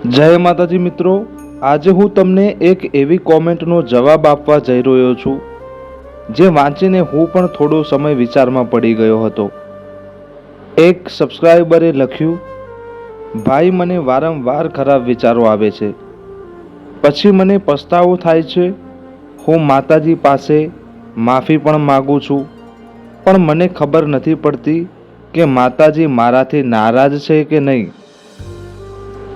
જય માતાજી મિત્રો, આજે હું તમને એક એવી કોમેન્ટનો જવાબ આપવા જઈ રહ્યો છું જે વાંચીને હું પણ થોડો સમય વિચારમાં પડી ગયો હતો. એક સબસ્ક્રાઇબરે લખ્યું, ભાઈ મને વારંવાર ખરાબ વિચારો આવે છે, પછી મને પસ્તાવો થાય છે. હું માતાજી પાસે માફી પણ માગું છું, પણ મને ખબર નથી પડતી કે માતાજી મારાથી નારાજ છે કે નહીં.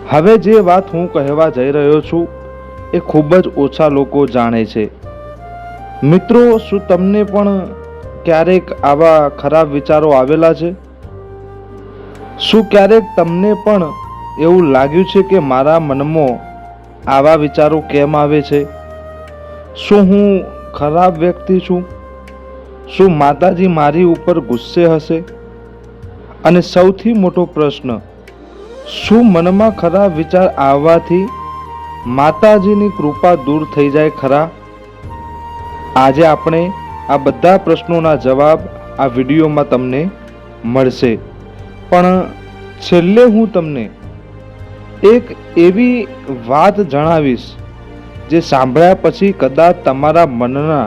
હવે જે વાત હું કહેવા જઈ રહ્યો છું એ ખૂબ જ ઓછા લોકો જાણે છે. મિત્રો, શું તમને પણ ક્યારેક આવા ખરાબ વિચારો આવેલા છે? શું ક્યારેક તમને પણ એવું લાગ્યું છે કે મારા મનમાં આવા વિચારો કેમ આવે છે? શું હું ખરાબ વ્યક્તિ છું? શું માતાજી મારી ઉપર ગુસ્સે હશે? અને સૌથી મોટો પ્રશ્ન, શું મનમાં ખરાબ વિચાર આવવાથી માતાજીની કૃપા દૂર થઈ જાય ખરા? આજે આપણે આ બધા પ્રશ્નોના જવાબ આ વિડીયોમાં તમને મળશે. પણ છેલ્લે હું તમને એક એવી વાત જણાવીશ જે સાંભળ્યા પછી કદાચ તમારા મનના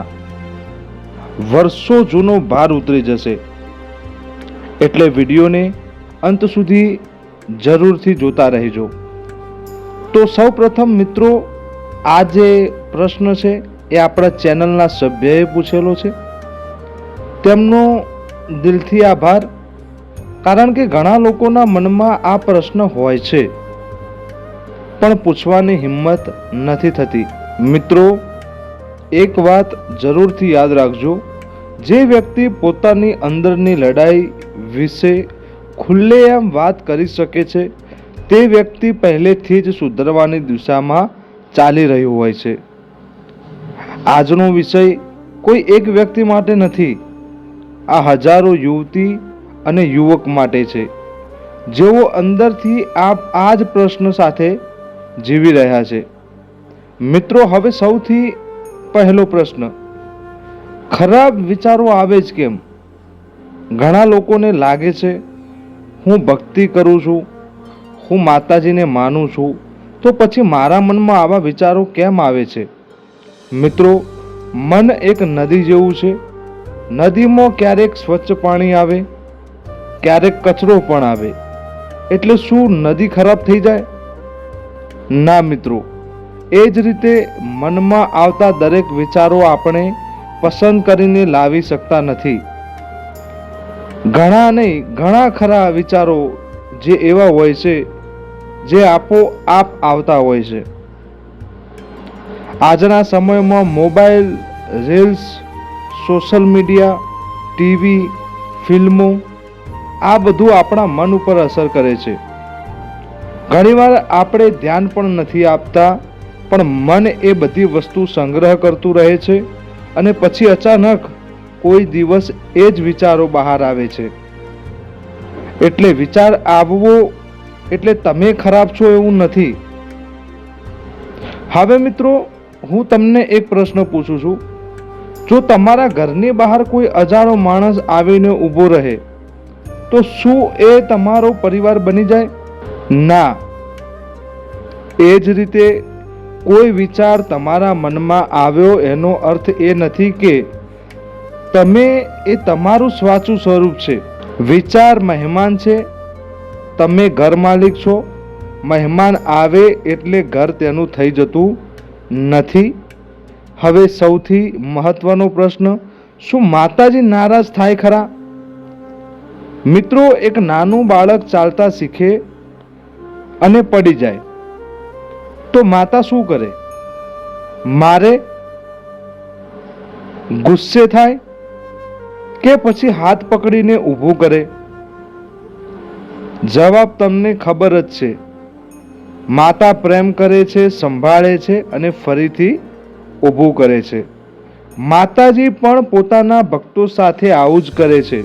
વર્ષો જૂનો ભાર ઉતરી જશે. એટલે વિડીયોને અંત સુધી જરૂરથી જોતા રહેજો. તો સૌ પ્રથમ મિત્રો, આ જે પ્રશ્ન છે એ આપણા ચેનલના સભ્યએ પૂછેલો છે. તેમનો દિલથી આભાર, કારણ કે ઘણા લોકોના મનમાં આ પ્રશ્ન હોય છે પણ પૂછવાની હિંમત નથી થતી. મિત્રો, એક વાત જરૂરથી યાદ રાખજો, જે વ્યક્તિ પોતાની અંદરની લડાઈ વિશે ખુલ્લેઆમ વાત કરી શકે છે તે વ્યક્તિ પહેલેથી જ સુધરવાની દિશામાં ચાલી રહ્યું હોય છે. આજનો વિષય કોઈ એક વ્યક્તિ માટે નથી, આ હજારો યુવતી અને યુવક માટે છે જેઓ અંદરથી આ જ પ્રશ્ન સાથે જીવી રહ્યા છે. મિત્રો, હવે સૌથી પહેલો પ્રશ્ન, ખરાબ વિચારો આવે જ કેમ? ઘણા લોકોને લાગે છે, હું ભક્તિ કરું છું, હું માતાજીને માનું છું, તો પછી મારા મનમાં આવા વિચારો કેમ આવે છે? મિત્રો, મન એક નદી જેવું છે. નદીમાં ક્યારેક સ્વચ્છ પાણી આવે, ક્યારેક કચરો પણ આવે. એટલે શું નદી ખરાબ થઈ જાય? ના મિત્રો, એ જ રીતે મનમાં આવતા દરેક વિચારો આપણે પસંદ કરીને લાવી શકતા નથી. ઘણા નહીં, ઘણા ખરા વિચારો જે એવા હોય છે જે આપોઆપ આવતા હોય છે. આજના સમયમાં mobile, reels, social media, TV, ફિલ્મો, આ બધું આપણા મન ઉપર અસર કરે છે. ઘણીવાર આપણે ધ્યાન પણ નથી આપતા, પણ મન એ બધી વસ્તુ સંગ્રહ કરતું રહે છે અને પછી અચાનક કોઈ દિવસ એ જ વિચારો બહાર આવે છે. એટલે વિચાર આવવો એટલે તમે ખરાબ છો એવું નથી. હવે મિત્રો, હું તમને એક પ્રશ્ન પૂછું છું, જો તમારા ઘરની બહાર કોઈ અજાણો માણસ આવીને ઊભો રહે તો શું એ તમારો પરિવાર બની જાય? ના. એ જ રીતે કોઈ વિચાર તમારા મનમાં આવ્યો એનો અર્થ એ નથી કે તમે એ તમારું સાચું સ્વરૂપ છે. વિચાર મહેમાન છે, તમે ઘર માલિક છો. મહેમાન આવે એટલે ઘર તેનું થઈ જતું નથી. હવે સૌથી મહત્વનો પ્રશ્ન, શું માતાજી નારાજ થાય ખરા? મિત્રો, એક નાનું બાળક ચાલતા શીખે અને પડી જાય તો માતા શું કરે? મારે, ગુસ્સે થાય કે પછી હાથ પકડીને ઊભું કરે? જવાબ તમને ખબર જ છે. માતા પ્રેમ કરે છે, સંભાળે છે અને ફરીથી ઊભું કરે છે. માતાજી પણ પોતાના ભક્તો સાથે આવું જ કરે છે.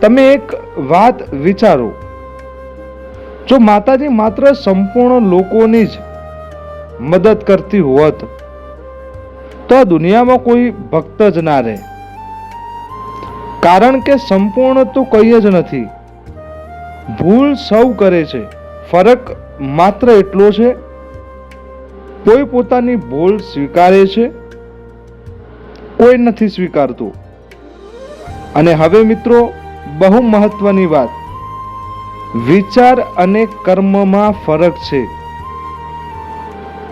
તમે એક વાત વિચારો, જો માતાજી માત્ર સંપૂર્ણ લોકોની જ મદદ કરતી હોત તો આ દુનિયામાં કોઈ ભક્ત જ ના રહે. કારણ કે સંપૂર્ણ તો કંઈ જ નથી. ભૂલ સૌ કરે છે, ફરક માત્ર એટલો છે, કોઈ પોતાની ભૂલ સ્વીકારે છે, કોઈ નથી સ્વીકારતું. અને હવે મિત્રો, બહુ મહત્વની વાત, વિચાર અને કર્મમાં ફરક છે.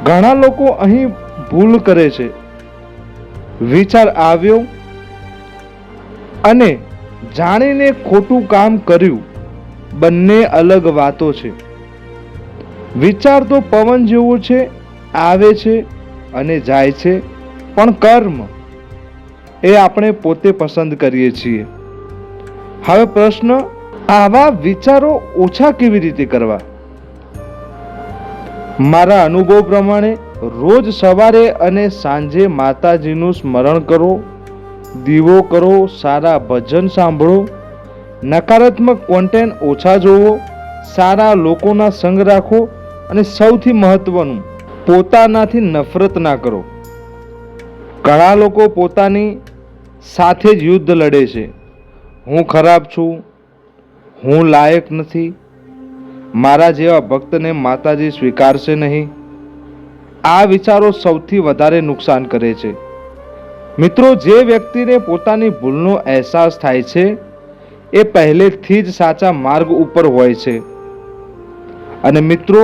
ઘણા લોકો અહીં ભૂલ કરે છે. વિચાર આવ્યો અને જાણીને ખોટું કામ કર્યું, બંને અલગ વાતો છે. વિચાર તો પવન જેવો છે, આવે છે અને જાય છે, પણ કર્મ એ આપણે પોતે પસંદ કરીએ છીએ. હવે પ્રશ્ન, આવા વિચારો ઓછા કેવી રીતે કરવા? મારા અનુભવ પ્રમાણે રોજ સવારે અને સાંજે માતાજીનું સ્મરણ કરો, દીવો કરો, સારા ભજન સાંભળો, નકારાત્મક કોન્ટેન્ટ ઓછા જોવો, સારા લોકોના સંગ રાખો અને સૌથી મહત્વનું, પોતાનાથી નફરત ના કરો. ઘણા લોકો પોતાની સાથે જ યુદ્ધ લડે છે. હું ખરાબ છું, હું લાયક નથી, મારા જેવા ભક્તને માતાજી સ્વીકારશે નહીં. આ વિચારો સૌથી વધારે નુકસાન કરે છે. મિત્રો, જે વ્યક્તિને પોતાની ભૂલનો અહેસાસ થાય છે એ પહેલેથી જ સાચા માર્ગ ઉપર હોય છે. અને મિત્રો,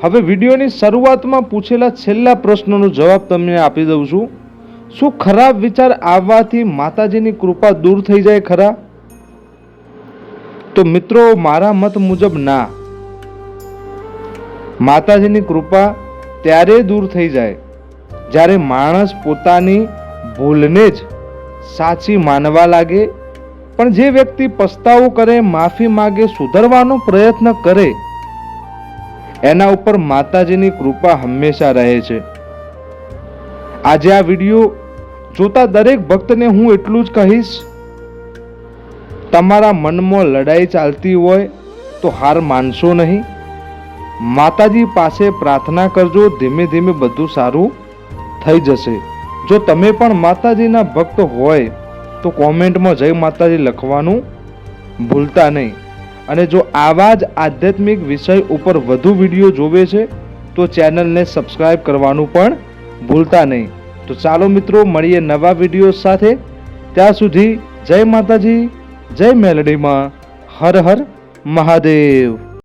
હવે વિડીયોની શરૂઆતમાં પૂછેલા છેલ્લા પ્રશ્નનો જવાબ તમને આપી દઉં છું. શું ખરાબ વિચાર આવવાથી માતાજીની કૃપા દૂર થઈ જાય ખરા? તો મિત્રો, મારા મત મુજબ ના. માતાજીની કૃપા ત્યારે દૂર થઈ જાય જ્યારે માણસ પોતાની ભૂલને જ સાચી માનવા લાગે. પણ જે વ્યક્તિ પસ્તાવો કરે, માફી માંગે, સુધરવાનો પ્રયત્ન કરે, એના ઉપર માતાજીની કૃપા હંમેશા રહે છે. આજે આ વિડીયો જોતા દરેક ભક્તને હું એટલું જ કહીશ, તમારા મનમાં લડાઈ ચાલતી હોય તો હાર માનશો નહીં. માતાજી પાસે પ્રાર્થના કરજો, ધીમે ધીમે બધું સારું થઈ જશે. જો તમે પણ માતાજીના ભક્ત હોય તો કોમેન્ટમાં જય માતાજી લખવાનું ભૂલતા નહીં. અને જો આવા જ આધ્યાત્મિક વિષય ઉપર વધુ વિડીયો જોવે છે તો ચેનલને સબસ્ક્રાઇબ કરવાનું પણ ભૂલતા નહીં. તો ચાલો મિત્રો, મળીએ નવા વિડીયો સાથે. ત્યાં સુધી જય માતાજી, જય મેલડીમાં. હર હર મહાદેવ.